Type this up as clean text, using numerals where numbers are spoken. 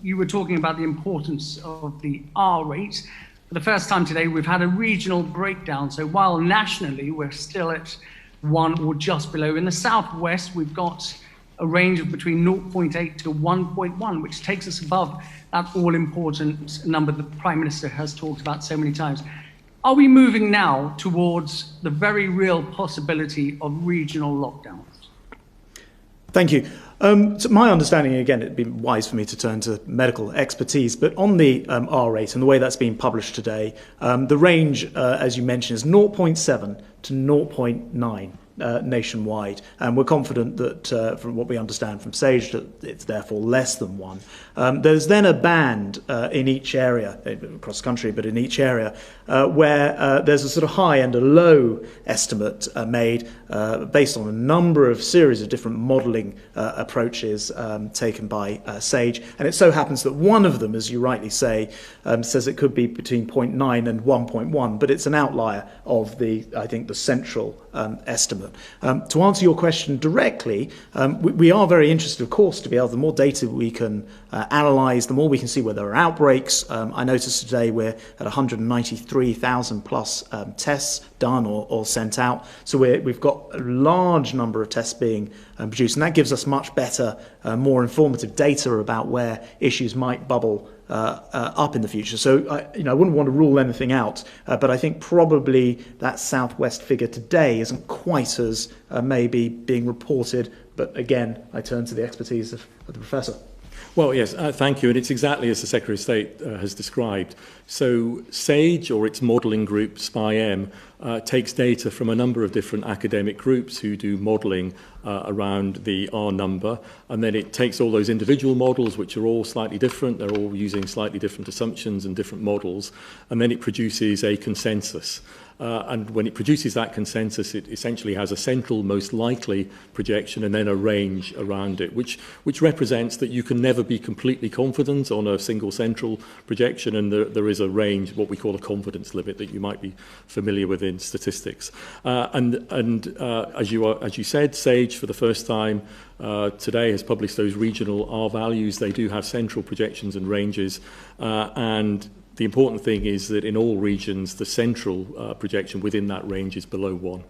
you were talking about the importance of the R rate. For the first time today, we've had a regional breakdown. So while nationally we're still at 1 or just below, in the southwest we've got a range of between 0.8 to 1.1, which takes us above that all-important number the Prime Minister has talked about so many times. Are we moving now towards the very real possibility of regional lockdowns? Thank you. So my understanding, again, it'd be wise for me to turn to medical expertise, but on the R rate and the way that's been published today, the range, as you mentioned, is 0.7 to 0.9. Nationwide, and we're confident that from what we understand from SAGE that it's therefore less than 1. There's then a band in each area, across the country, but in each area, where there's a sort of high and a low estimate made based on a number of series of different modelling approaches taken by SAGE, and it so happens that one of them, as you rightly say, says it could be between 0.9 and 1.1, but it's an outlier of the, I think, the central estimate. To answer your question directly, we are very interested, of course, to be able, the more data we can analyse, the more we can see where there are outbreaks. I noticed today we're at 193,000 plus tests done or sent out. So we've got a large number of tests being produced, and that gives us much better, more informative data about where issues might bubble up in the future. So I wouldn't want to rule anything out, but I think probably that southwest figure today isn't quite as maybe being reported. But again, I turn to the expertise of the professor. Well, yes, thank you. And it's exactly as the Secretary of State has described. So SAGE, or its modelling group, SPI-M, takes data from a number of different academic groups who do modelling around the R number, and then it takes all those individual models, which are all slightly different, they're all using slightly different assumptions and different models, and then it produces a consensus. And when it produces that consensus, it essentially has a central most likely projection and then a range around it, which represents that you can never be completely confident on a single central projection, and there is a range, what we call a confidence limit, that you might be familiar with in statistics. As you said, SAGE for the first time today has published those regional R values. They do have central projections and ranges, and the important thing is that in all regions, the central projection within that range is below 1.